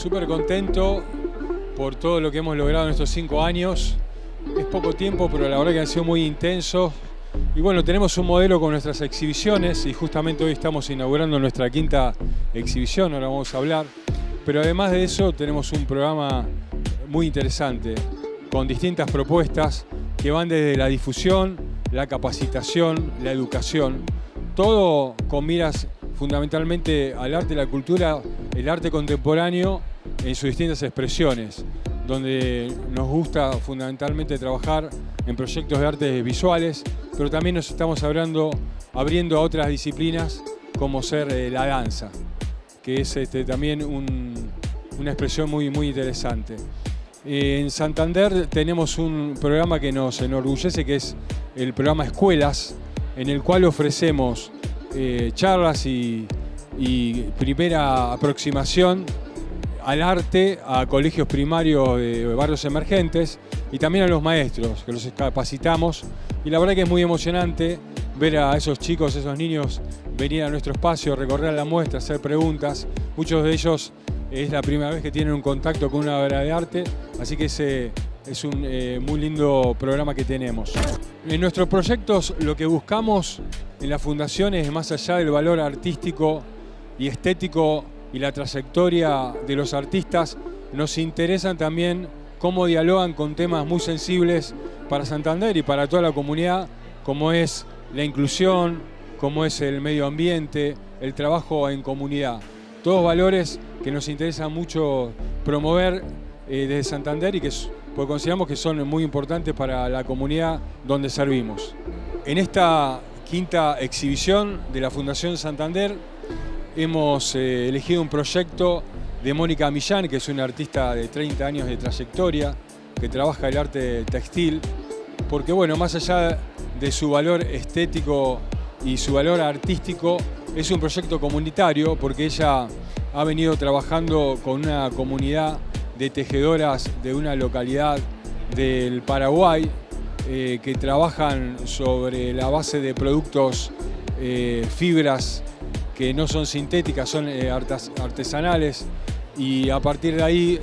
súper contento por todo lo que hemos logrado en estos 5 años. Es poco tiempo, pero la verdad que han sido muy intensos. Y bueno, tenemos un modelo con nuestras exhibiciones y justamente hoy estamos inaugurando nuestra 5ª exhibición, ahora vamos a hablar. Pero además de eso tenemos un programa muy interesante con distintas propuestas que van desde la difusión, la capacitación, la educación, todo con miras fundamentalmente al arte y la cultura, el arte contemporáneo en sus distintas expresiones, donde nos gusta fundamentalmente trabajar en proyectos de artes visuales, pero también nos estamos abriendo a otras disciplinas como ser la danza, que es también una expresión muy interesante. En Santander tenemos un programa que nos enorgullece, que es el programa Escuelas, en el cual ofrecemos charlas y primera aproximación al arte a colegios primarios de barrios emergentes y también a los maestros, que los capacitamos. Y la verdad que es muy emocionante ver a esos chicos, esos niños venir a nuestro espacio, recorrer la muestra, hacer preguntas. Muchos de ellos es la primera vez que tienen un contacto con una obra de arte, así que es un muy lindo programa que tenemos. En nuestros proyectos lo que buscamos en la Fundación es, más allá del valor artístico y estético y la trayectoria de los artistas, nos interesan también cómo dialogan con temas muy sensibles para Santander y para toda la comunidad, como es la inclusión, como es el medio ambiente, el trabajo en comunidad. Todos valores que nos interesa mucho promover desde Santander y porque consideramos que son muy importantes para la comunidad donde servimos. En esta 5ª exhibición de la Fundación Santander hemos elegido un proyecto de Mónica Millán, que es una artista de 30 años de trayectoria, que trabaja el arte textil, porque bueno, más allá de su valor estético y su valor artístico, es un proyecto comunitario, porque ella ha venido trabajando con una comunidad de tejedoras de una localidad del Paraguay, que trabajan sobre la base de productos, fibras que no son sintéticas, son artesanales, y a partir de ahí,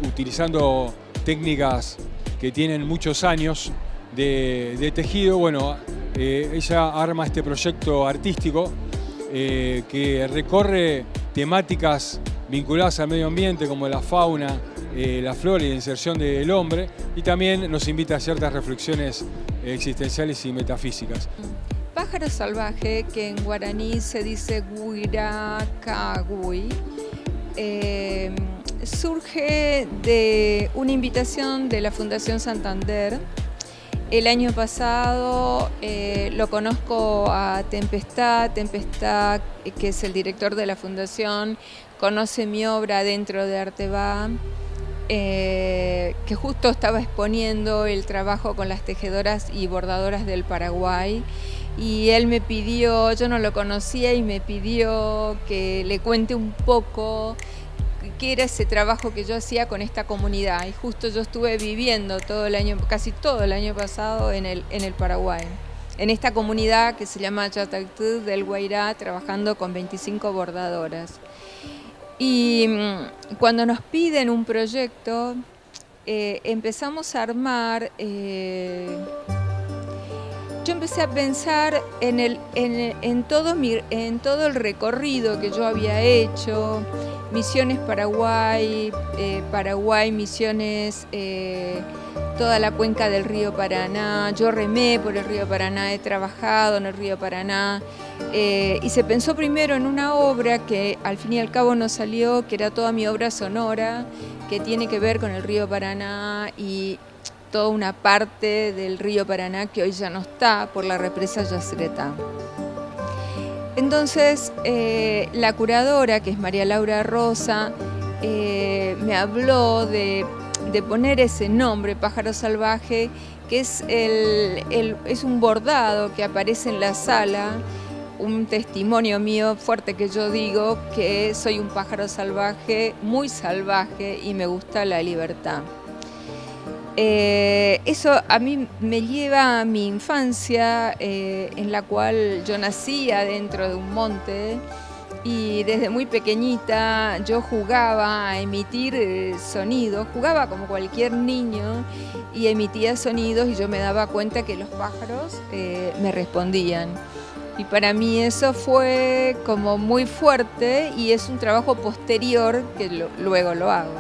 utilizando técnicas que tienen muchos años de tejido, bueno, ella arma este proyecto artístico que recorre temáticas vinculadas al medio ambiente como la fauna, la flora y la inserción del hombre, y también nos invita a ciertas reflexiones existenciales y metafísicas. Pájaro salvaje, que en guaraní se dice Guiracagüey, surge de una invitación de la Fundación Santander. El año pasado lo conozco a Tempestad, que es el director de la Fundación, conoce mi obra dentro de Arteba, que justo estaba exponiendo el trabajo con las tejedoras y bordadoras del Paraguay. Y él me pidió, yo no lo conocía, y me pidió que le cuente un poco qué era ese trabajo que yo hacía con esta comunidad. Y justo yo estuve viviendo casi todo el año pasado en el Paraguay, en esta comunidad que se llama Yatactú del Guairá, trabajando con 25 bordadoras. Y cuando nos piden un proyecto, empezamos a armar. Yo empecé a pensar en todo el recorrido que yo había hecho, Misiones Paraguay, Misiones, toda la cuenca del río Paraná. Yo remé por el río Paraná, he trabajado en el río Paraná, y se pensó primero en una obra que al fin y al cabo no salió, que era toda mi obra sonora, que tiene que ver con el río Paraná y toda una parte del río Paraná que hoy ya no está por la represa Yacyretá. Entonces, la curadora, que es María Laura Rosa, me habló de poner ese nombre, Pájaro Salvaje, que es un bordado que aparece en la sala, un testimonio mío fuerte, que yo digo que soy un pájaro salvaje, muy salvaje, y me gusta la libertad. Eso a mí me lleva a mi infancia, en la cual yo nací adentro de un monte, Y desde muy pequeñita yo jugaba a emitir sonidos, jugaba como cualquier niño y emitía sonidos y yo me daba cuenta que los pájaros me respondían. Y para mí eso fue como muy fuerte y es un trabajo posterior que luego lo hago.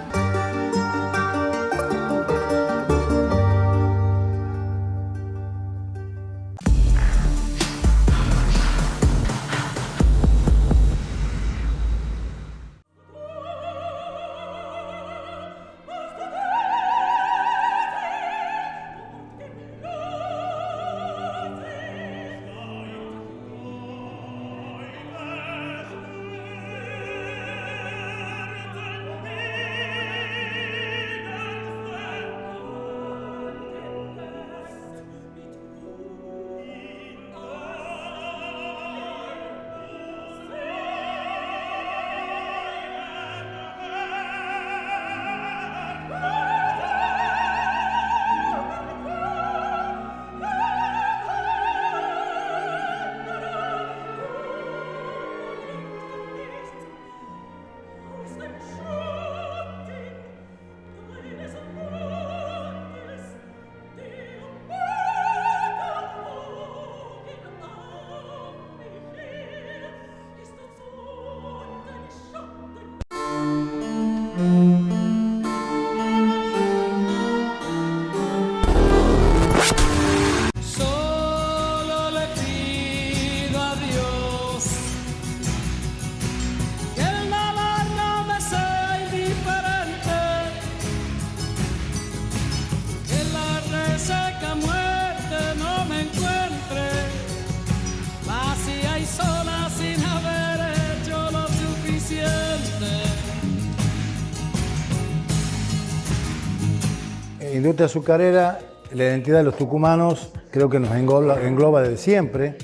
Industria azucarera, la identidad de los tucumanos creo que nos engloba desde siempre.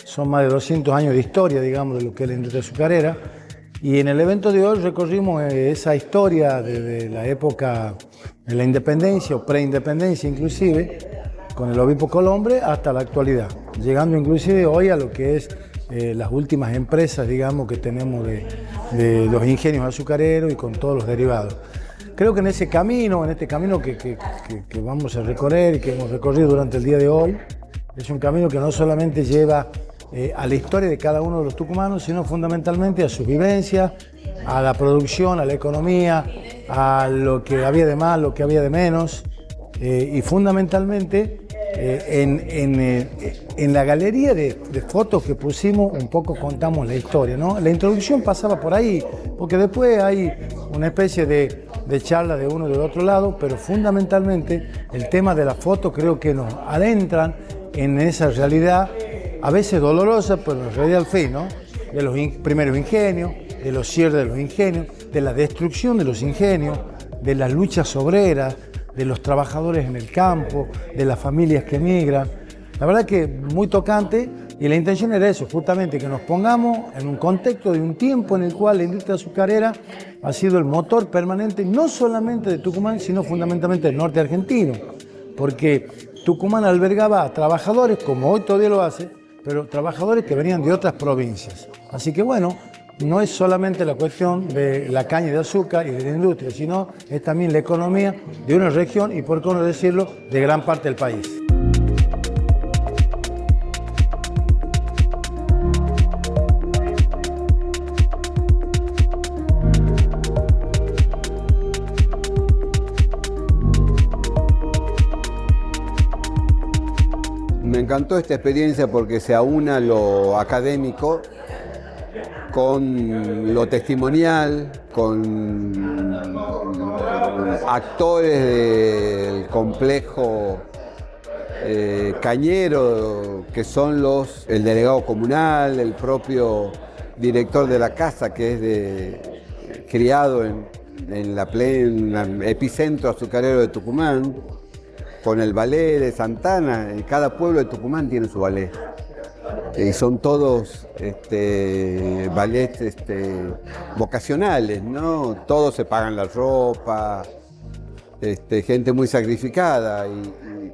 Son más de 200 años de historia, digamos, de lo que es la industria azucarera. Y en el evento de hoy recorrimos esa historia desde la época de la independencia o preindependencia inclusive, con el obispo Colombre hasta la actualidad, llegando inclusive hoy a lo que es las últimas empresas, digamos, que tenemos de los ingenios azucareros y con todos los derivados. Creo que en este camino que vamos a recorrer y que hemos recorrido durante el día de hoy, es un camino que no solamente lleva a la historia de cada uno de los tucumanos, sino fundamentalmente a su vivencia, a la producción, a la economía, a lo que había de más, lo que había de menos, y fundamentalmente en la galería de fotos que pusimos un poco contamos la historia, ¿no? La introducción pasaba por ahí, porque después hay una especie de charla de uno y del otro lado, pero fundamentalmente el tema de la foto creo que nos adentran en esa realidad, a veces dolorosa, pero en realidad al fin, ¿no? De los primeros ingenios, de los cierres de los ingenios, de la destrucción de los ingenios, de las luchas obreras, de los trabajadores en el campo, de las familias que emigran. La verdad que muy tocante, y la intención era eso, justamente que nos pongamos en un contexto de un tiempo en el cual la industria azucarera ha sido el motor permanente no solamente de Tucumán, sino fundamentalmente del norte argentino, porque Tucumán albergaba a trabajadores, como hoy todavía lo hace, pero trabajadores que venían de otras provincias. Así que bueno, no es solamente la cuestión de la caña de azúcar y de la industria, sino es también la economía de una región y, por qué no decirlo, de gran parte del país. Me encantó esta experiencia porque se aúna lo académico con lo testimonial, con actores del complejo cañero, que son el delegado comunal, el propio director de la casa, que es criado en la plena epicentro azucarero de Tucumán, con el ballet de Santana. Cada pueblo de Tucumán tiene su ballet. Y son todos ballets vocacionales, ¿no? Todos se pagan la ropa, gente muy sacrificada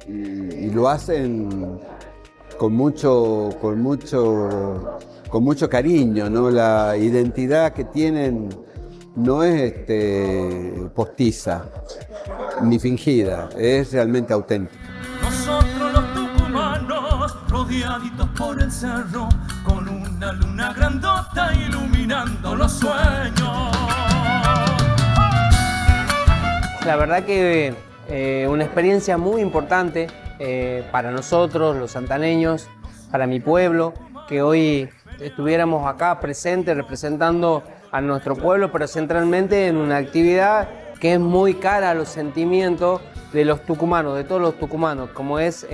y lo hacen con mucho con mucho cariño, ¿no? La identidad que tienen no es postiza ni fingida, es realmente auténtica. Nosotros los tucumanos, rodeaditos por el cerro, con una luna grandota iluminando los sueños. La verdad que una experiencia muy importante para nosotros, los santaneños, para mi pueblo, que hoy estuviéramos acá presentes representando a nuestro pueblo, pero centralmente en una actividad que es muy cara a los sentimientos de los tucumanos, de todos los tucumanos, como es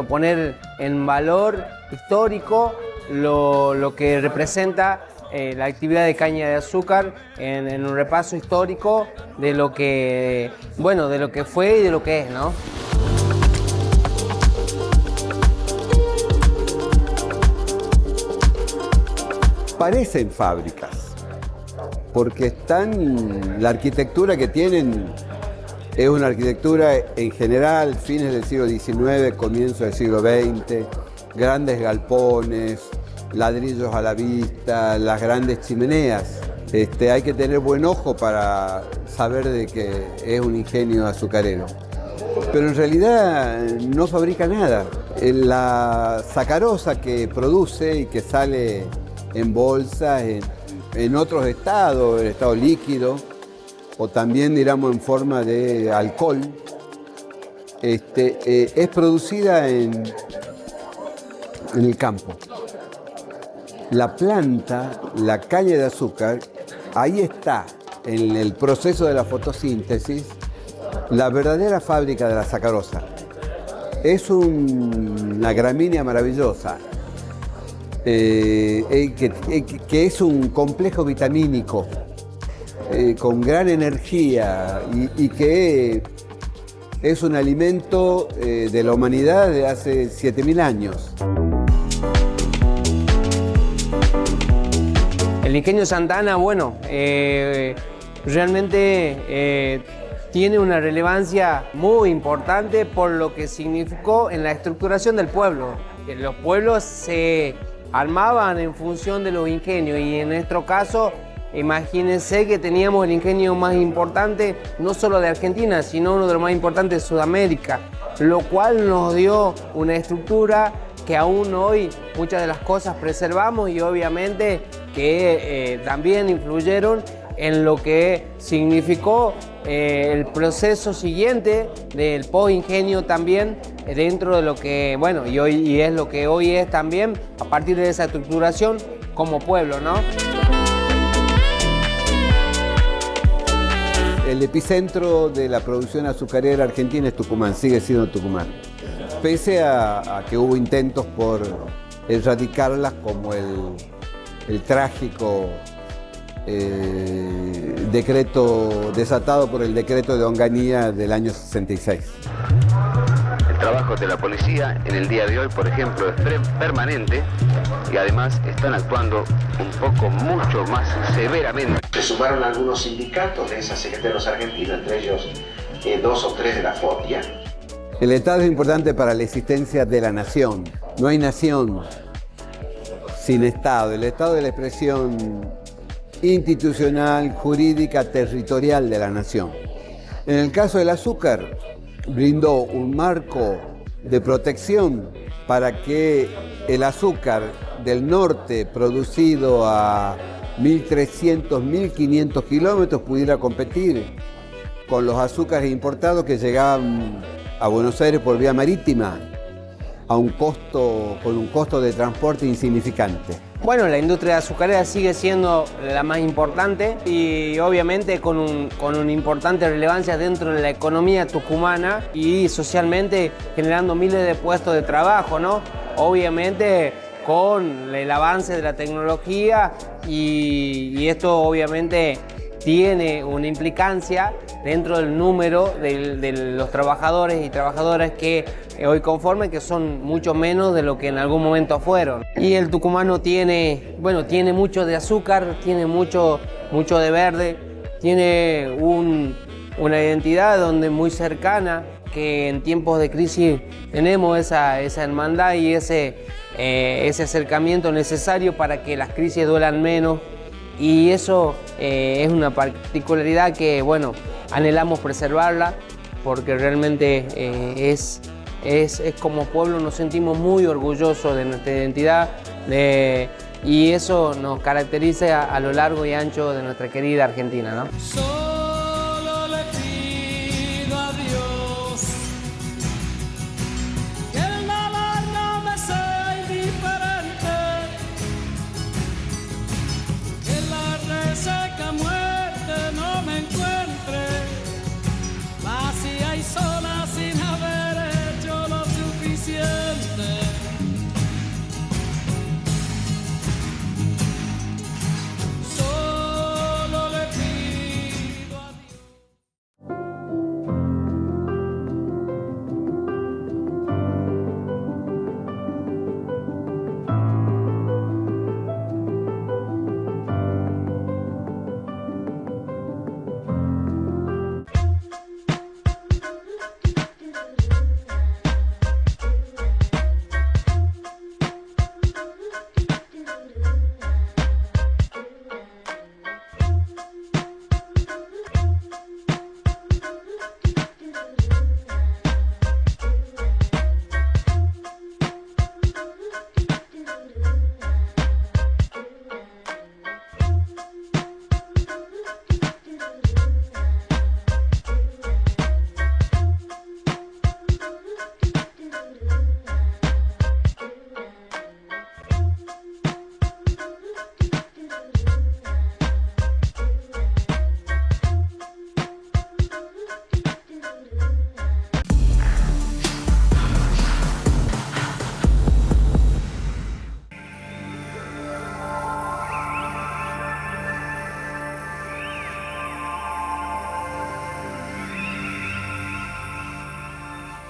poner en valor histórico lo que representa la actividad de caña de azúcar en un repaso histórico de lo que fue y de lo que es, ¿no? Parecen fábricas, porque la arquitectura que tienen es una arquitectura en general, fines del siglo XIX, comienzo del siglo XX, grandes galpones, ladrillos a la vista, las grandes chimeneas. Hay que tener buen ojo para saber de que es un ingenio azucarero. Pero en realidad no fabrica nada. La sacarosa que produce y que sale en bolsas, en otros estados, en estado líquido, o también, digamos, en forma de alcohol, es producida en el campo. La planta, la caña de azúcar, ahí está, en el proceso de la fotosíntesis, la verdadera fábrica de la sacarosa. Es una gramínea maravillosa, que es un complejo vitamínico con gran energía y que es un alimento de la humanidad de hace 7.000 años. El ingenio Santa Ana, realmente tiene una relevancia muy importante por lo que significó en la estructuración del pueblo. Los pueblos se armaban en función de los ingenios y en nuestro caso, imagínense que teníamos el ingenio más importante, no solo de Argentina, sino uno de los más importantes de Sudamérica, lo cual nos dio una estructura que aún hoy muchas de las cosas preservamos y obviamente que también influyeron en lo que significó el proceso siguiente del post-ingenio también dentro de lo que, y es lo que hoy es también a partir de esa estructuración como pueblo, ¿no? El epicentro de la producción azucarera argentina es Tucumán, sigue siendo Tucumán. Pese a que hubo intentos por erradicarlas, como el trágico decreto desatado por el decreto de Onganía del año 66. El trabajo de la policía en el día de hoy, por ejemplo, es permanente y además están actuando mucho más severamente. Se sumaron algunos sindicatos de esa Secretaría de los Argentinos, entre ellos 2 o 3 de la FOTIA. El Estado es importante para la existencia de la nación. No hay nación sin Estado. El Estado es la expresión institucional, jurídica, territorial de la nación. En el caso del azúcar, brindó un marco de protección para que el azúcar del norte, producido a 1.300, 1.500 kilómetros, pudiera competir con los azúcares importados que llegaban a Buenos Aires por vía marítima con un costo de transporte insignificante. Bueno, la industria azucarera sigue siendo la más importante y obviamente con una importante relevancia dentro de la economía tucumana y socialmente generando miles de puestos de trabajo, ¿no? Obviamente con el avance de la tecnología y esto obviamente tiene una implicancia dentro del número de los trabajadores y trabajadoras que hoy conforman, que son mucho menos de lo que en algún momento fueron. Y el tucumano tiene mucho de azúcar, tiene mucho de verde, tiene una identidad donde muy cercana, que en tiempos de crisis tenemos esa hermandad y ese acercamiento necesario para que las crisis duelan menos, y eso es una particularidad que, bueno, anhelamos preservarla, porque realmente es como pueblo nos sentimos muy orgullosos de nuestra identidad, y eso nos caracteriza a lo largo y ancho de nuestra querida Argentina, ¿no? Solo le pido a Dios que el dolor no me sea indiferente, que la reseca muerte no me encuentre vacía y sola sin haber hecho lo suficiente.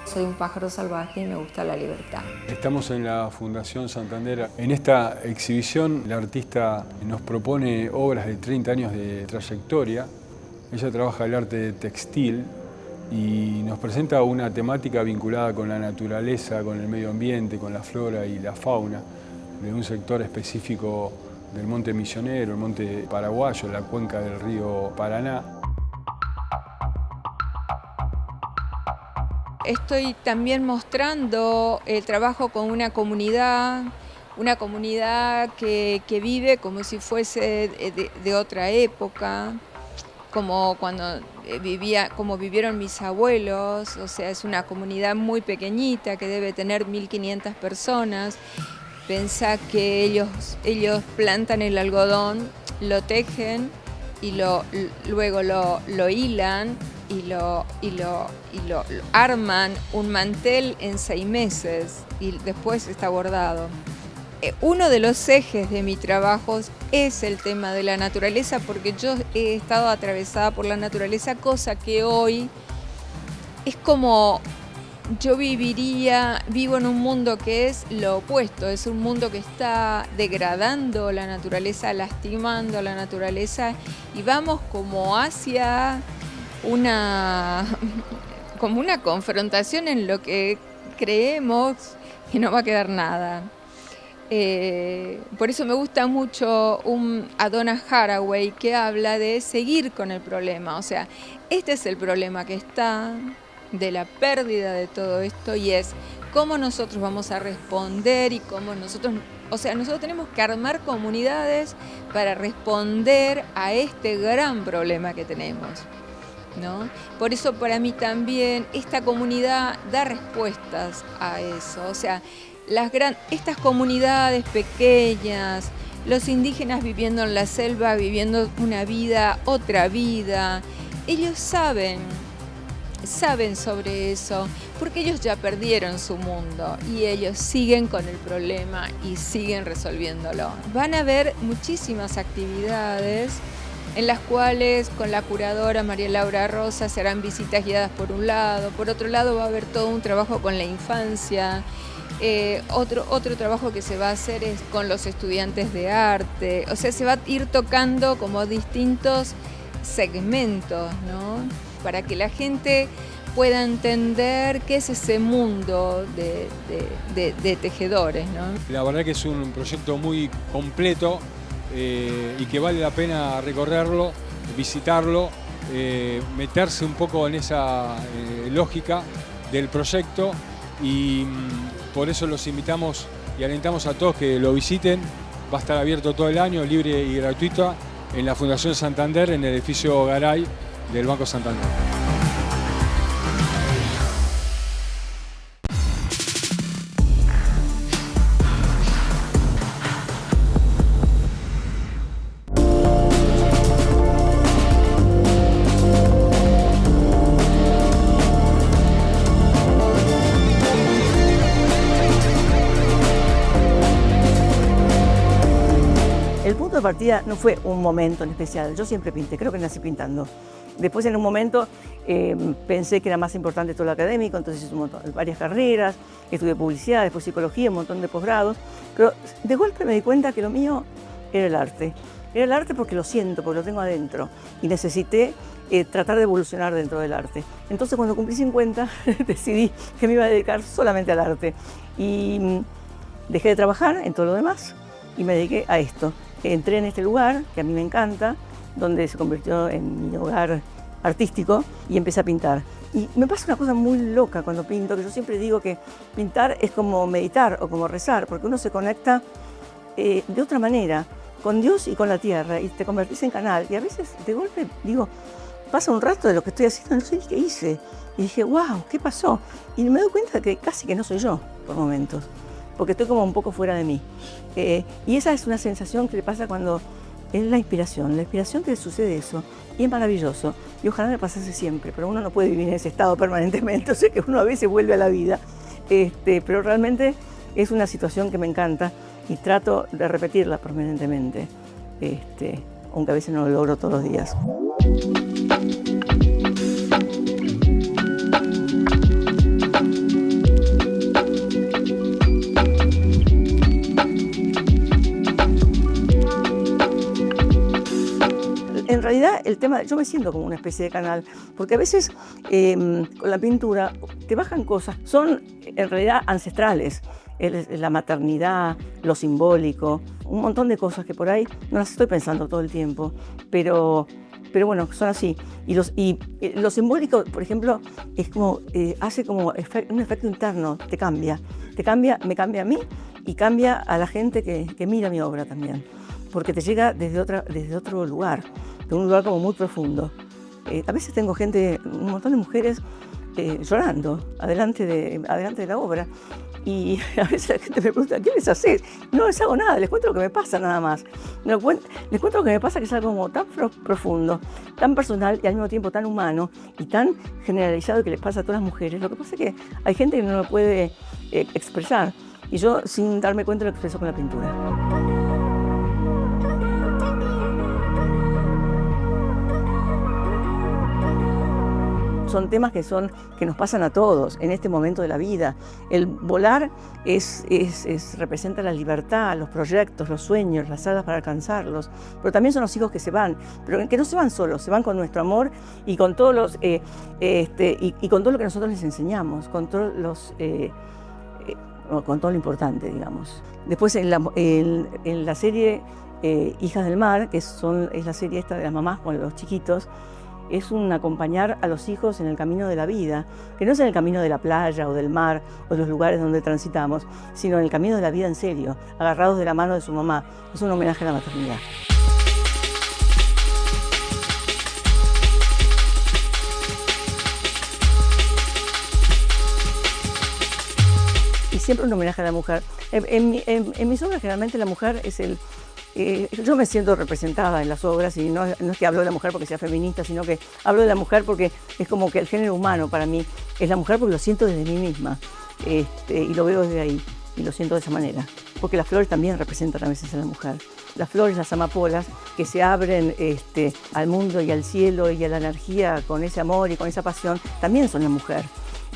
Soy un pájaro salvaje y me gusta la libertad. Estamos en la Fundación Santander. En esta exhibición la artista nos propone obras de 30 años de trayectoria. Ella trabaja el arte textil y nos presenta una temática vinculada con la naturaleza, con el medio ambiente, con la flora y la fauna de un sector específico del Monte Misionero, el Monte Paraguayo, la cuenca del río Paraná. Estoy también mostrando el trabajo con una comunidad que vive como si fuese de otra época, como cuando como vivieron mis abuelos. O sea, es una comunidad muy pequeñita que debe tener 1.500 personas. Pensá que ellos plantan el algodón, lo tejen y luego lo hilan y lo arman un mantel en 6 meses y después está bordado. Uno de los ejes de mi trabajo es el tema de la naturaleza, porque yo he estado atravesada por la naturaleza, cosa que hoy es como yo vivo en un mundo que es lo opuesto, es un mundo que está degradando la naturaleza, lastimando a la naturaleza, y vamos como hacia una confrontación en lo que creemos que no va a quedar nada. Por eso me gusta mucho a Donna Haraway, que habla de seguir con el problema. O sea, este es el problema que está, de la pérdida de todo esto, y es cómo nosotros vamos a responder y cómo nosotros tenemos que armar comunidades para responder a este gran problema que tenemos, ¿no? Por eso para mí también esta comunidad da respuestas a eso. O sea, estas comunidades pequeñas, los indígenas viviendo en la selva, viviendo una vida, otra vida, ellos saben sobre eso, porque ellos ya perdieron su mundo y ellos siguen con el problema y siguen resolviéndolo. Van a haber muchísimas actividades en las cuales con la curadora María Laura Rosa se harán visitas guiadas por un lado, por otro lado va a haber todo un trabajo con la infancia. Otro trabajo que se va a hacer es con los estudiantes de arte. O sea, se va a ir tocando como distintos segmentos, ¿no? Para que la gente pueda entender qué es ese mundo de tejedores, ¿no? La verdad que es un proyecto muy completo y que vale la pena recorrerlo, visitarlo, meterse un poco en esa lógica del proyecto y por eso los invitamos y alentamos a todos que lo visiten. Va a estar abierto todo el año, libre y gratuito, en la Fundación Santander, en el edificio Garay del Banco Santander. El punto de partida no fue un momento en especial, yo siempre pinté, creo que nací pintando. Después en un momento pensé que era más importante todo lo académico, entonces hice varias carreras, estudié publicidad, después psicología, un montón de posgrados, pero de golpe me di cuenta que lo mío era el arte. Era el arte porque lo siento, porque lo tengo adentro y necesité tratar de evolucionar dentro del arte. Entonces cuando cumplí 50 decidí que me iba a dedicar solamente al arte y dejé de trabajar en todo lo demás y me dediqué a esto. Entré en este lugar, que a mí me encanta, donde se convirtió en mi hogar artístico y empecé a pintar. Y me pasa una cosa muy loca cuando pinto, que yo siempre digo que pintar es como meditar o como rezar, porque uno se conecta de otra manera con Dios y con la tierra y te convertís en canal. Y a veces de golpe digo, pasa un rato de lo que estoy haciendo, no sé qué hice. Y dije, wow, ¿qué pasó? Y me doy cuenta que casi que no soy yo por momentos, porque estoy como un poco fuera de mí. Y esa es una sensación que le pasa cuando es la inspiración que sucede eso, y es maravilloso. Y ojalá me pasase siempre, pero uno no puede vivir en ese estado permanentemente, o sea que uno a veces vuelve a la vida. Pero realmente es una situación que me encanta y trato de repetirla permanentemente, aunque a veces no lo logro todos los días. En realidad el tema, yo me siento como una especie de canal, porque a veces con la pintura te bajan cosas, son en realidad ancestrales, la maternidad, lo simbólico, un montón de cosas que por ahí no las estoy pensando todo el tiempo, pero bueno, son así. Y lo simbólico, por ejemplo, es como, hace como un efecto interno, te cambia, me cambia a mí y cambia a la gente que mira mi obra también, porque te llega desde otro lugar, de un lugar como muy profundo. A veces tengo gente, un montón de mujeres llorando adelante de la obra, y a veces la gente me pregunta, ¿qué les haces? No les hago nada, les cuento lo que me pasa nada más. Les cuento lo que me pasa, que es algo como tan profundo, tan personal y al mismo tiempo tan humano y tan generalizado que les pasa a todas las mujeres. Lo que pasa es que hay gente que no lo puede expresar, y yo sin darme cuenta lo expreso con la pintura. Son temas que nos pasan a todos en este momento de la vida. El volar representa la libertad, los proyectos, los sueños, las alas para alcanzarlos. Pero también son los hijos que se van, pero que no se van solos, se van con nuestro amor y con todos y con todo lo que nosotros les enseñamos, con todo lo importante, digamos. Después en la serie Hijas del Mar, que es la serie esta de las mamás con los chiquitos, es un acompañar a los hijos en el camino de la vida, que no es en el camino de la playa o del mar o de los lugares donde transitamos, sino en el camino de la vida en serio, agarrados de la mano de su mamá. Es un homenaje a la maternidad. Y siempre un homenaje a la mujer. En mis obras generalmente la mujer es yo me siento representada en las obras, y no es que hablo de la mujer porque sea feminista, sino que hablo de la mujer porque es como que el género humano para mí es la mujer, porque lo siento desde mí misma, y lo veo desde ahí, y lo siento de esa manera. Porque las flores también representan a veces a la mujer. Las flores, las amapolas, que se abren al mundo y al cielo y a la energía con ese amor y con esa pasión, también son la mujer.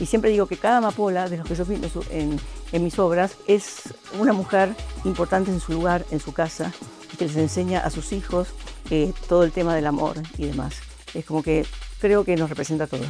Y siempre digo que cada amapola de los que yo pinto en mis obras es una mujer importante en su lugar, en su casa, y que les enseña a sus hijos todo el tema del amor y demás. Es como que creo que nos representa a todos.